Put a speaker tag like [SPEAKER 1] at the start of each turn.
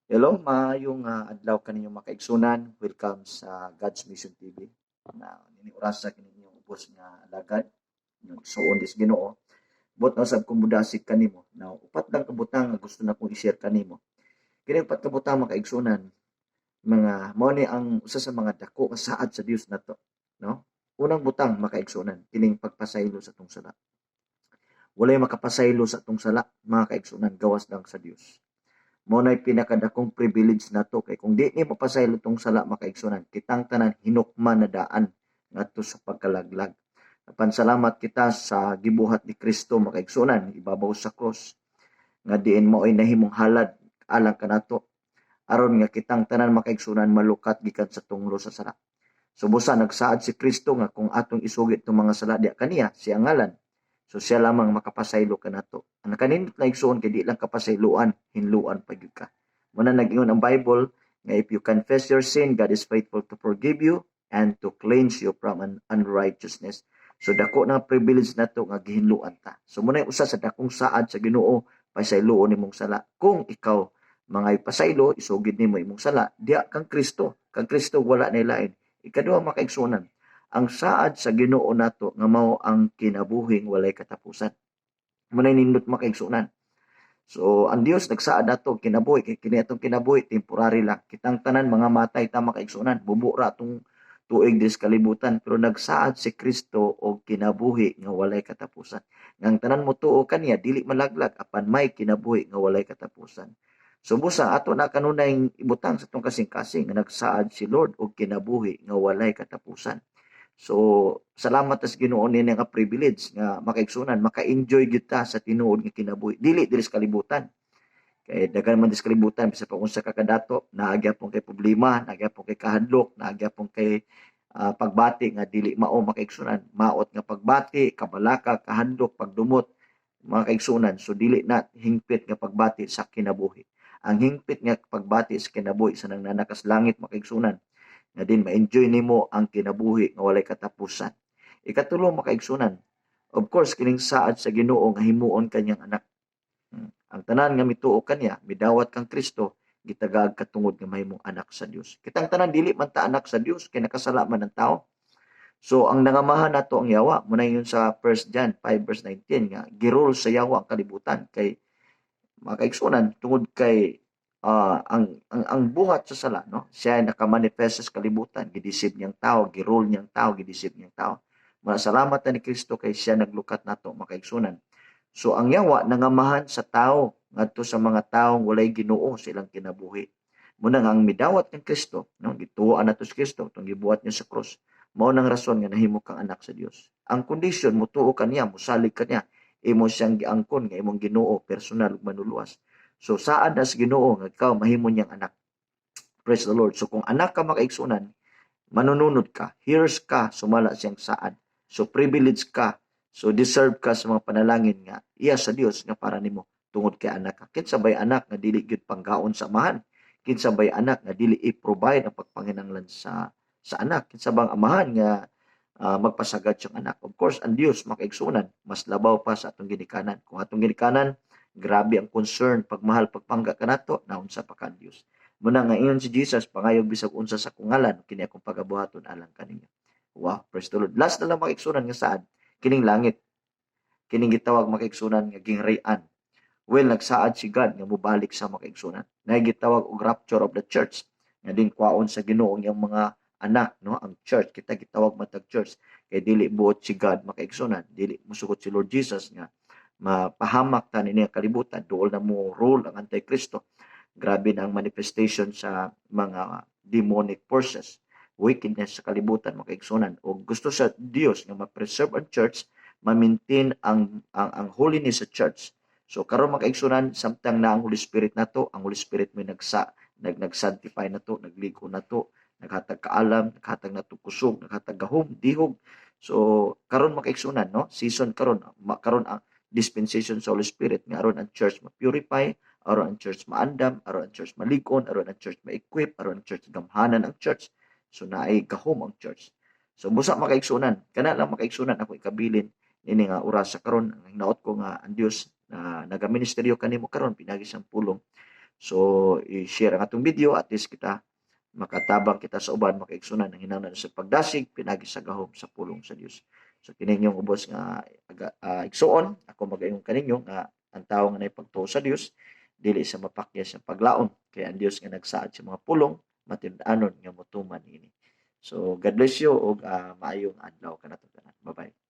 [SPEAKER 1] Hello, maayong adlaw kaninyo mga kaigsunan. Welcome sa God's Mission TV. Na niniurasa kaninyong ubos nga alagad, yung isuon dis Ginoo. Bot na sab kong mudasig kanimo. Na upat lang kabutang nga gusto na kong i-share kanimo. Kini upat kabutang mga kaigsunan, mga mao ni ang usa sa mga dako nga saad sa Dios nato, no? Unang butang mga kaigsunan, kining pagpasaylo sa atong sala. Walay makapasaylo sa atong sala, mga kaigsunan, gawas lang sa Dios. Mo na'y pinakadakong privilege nato kay kung di ni mapasaylo tong sala makaigsunan kitang tanan hinukman na daan ngadto sa pagkalaglag. Salamat kita sa gibuhat ni Kristo makaigsunan ibabaw sa cross nga diin mo ay nahimong halad alang kanato aron nga kitang tanan makaigsunan malukat gikan sa tunglo sa sala. Subusa nagsaad si Kristo nga kung atong isugit tong mga sala diya kaniya siya ngalan. So siya lamang makapasaylo kanato. Ang kaninot na igsuon kay di lang kapasayloan, hinluan pa gyud ka. Muna nag-ingon ang Bible nga if you confess your sin, God is faithful to forgive you and to cleanse you from an unrighteousness. So dako na privilege nato nga gihinluan ta. So muna usa sa dakong saad sa Ginoo pasayloon nimong sala. Kung ikaw mga ipasaylo, isugid nimo imong sala, diya kang Kristo. Kang Kristo wala na lain. Ikaduha makaigsunan, ang saad sa Ginoo nato nga mao ang kinabuhing walay katapusan. Muna nindot makaigsunan. So ang Dios nagsaad nato kinabuhi kay kini atong kinabuhi temporary lang. Kitang tanan mga matay ta makaigsunan, bubura atong tuig dis kalibutan pero nagsaad si Kristo og kinabuhi nga walay katapusan. Ngang tanan mo tuo kaniya dili malaglag apan may kinabuhi nga walay katapusan. So busa ato na kanunay ibutang sa tong kasing-kasing nga nagsaad si Lord og kinabuhi nga walay katapusan. So salamat sa Ginoo ni nga privilege nga makaigsunan maka-enjoy gyud ta sa tinuod nga kinabuhi dili sa kalibutan. Kay daghan man dis kalibutan bisa pa unsa ka kadato naagyapon kay problema, naagyapon kay kahadlok, naagyapon kay pagbati nga dili mao makaigsunan, maot nga pagbati, kabalaka, kahadlok, pagdumot mga kaigsunan. So dili na hingpit nga pagbati sa kinabuhi. Ang hingpit nga pagbati sa kinabuhi sa nangnanas langit makaigsunan nga din ma-enjoy nimo ang kinabuhi nga walay katapusan. Ikatulo makaigsunan, of course kining saad sa Ginoo nga himuon kanyang anak. Ang tanan nga mituo kaniya, midawat kang Kristo, gitagag katungod nga mahimong anak sa Dios. Kitang tanan dili man ta anak sa Dios kay nakasala man ang tao. So ang nangamahan nato ang yawa, muna yun sa 1 John 5 verse 19 nga girol sa yawa ang kalibutan kay makaigsunan tungod kay ang buhat sa sala no siya ay nakamanifest sa kalibutan gidisip niyang tao girol niyang tao gidisip niyang tao masalamat ta ni Kristo kay siya naglukat nato makaigsunan. So ang yawa nangamahan sa tao ngadto sa mga taong walay Ginoo silang kinabuhi. Muna nga ang midawat kang Kristo no gituoan nato si Kristo tong gibuhat niya sa cross mao nang rason nga nahimo kang anak sa Dios. Ang kondisyon mutuo kaniya mosalig kaniya imo siyang giangkon nga imong Ginoo personal ug manuluwas. So saad as Ginoo nga ikaw mahimo niyang anak. Praise the Lord. So kung anak ka makaigsunan, manununod ka, hears ka, sumala siyang saad. So privilege ka, so deserve ka sa mga panalangin nga iya sa Dios nga para nimo tungod kay anak ka. Kinsabay anak nga dili gyud panggaon sa amahan. Kinsabay anak nga dili i-provide ang pagpanginahanglan sa anak. Kinsabang amahan nga magpasagad siyang anak. Of course, ang Dios makaigsunan, mas labaw pa sa atong ginikanan. Kung atong ginikanan, grabe ang concern, pagmahal, pagpangga kanato, naun sa pakan Dios. Muna nga ingon si Jesus, pangayog bisag unsa sa kungalan, kini akong pagabuhaton alang kaninyo. Wow, praise the Lord. Last na lang makaigsunan nga saan? Kining langit. Kining gitawag makaigsunan nga gingharian. Well, nagsaad si God nga mubalik sa makaigsunan. Na gitawag og rapture of the church. Nga din kwaon sa Ginoo ang mga anak, no, ang church. Kita gitawag matag church. Kay dili buot si God makaigsunan. Dili musugot si Lord Jesus nga mapahamak ta nini kalibutan. Duol na mo rule ang Antikristo. Grabe na ang manifestation sa mga demonic forces. Wickedness sa kalibutan makaigsunan. O gusto sa Dios nga ma-preserve ang church, ma-maintain ang holiness sa church. So karon makaigsunan samtang na ang Holy Spirit nato, ang Holy Spirit may nagsanctify nato, nagligo nato, naghatag kaalam, naghatag nato kusog, naghatag gahom, dihog. So karon makaigsunan no, season karon ang dispensation sa Holy Spirit nga aron ang church ma-purify, aron ang church maandam, aron ang church malikon, aron ang church ma-equip, aron ang church gamhanan ang church. So naay gahom ang church. So busa makaigsunan, kana lang makaigsunan ako ikabilin ini nga oras sa karon ang hinaot ko nga ang Dios na nagaministeryo kanimo karon pinagi siyang pulong. So i-share ang atong video, at least kita makatabang kita sa uban, makaigsunan ang hinanglan sa pagdasig pinagi sa gahom sa pulong sa Dios. So kininyong ubos nga igsuon, ako magaingon kaninyo nga ang tawo nga nay pagtuo sa Dios dili sa mapakyas sa paglaom, kaya ang Dios nga nagsaad sa mga pulong matin-anon nga motuman ini. So God bless you, ug maayong adlaw kanato tanan. Bye bye.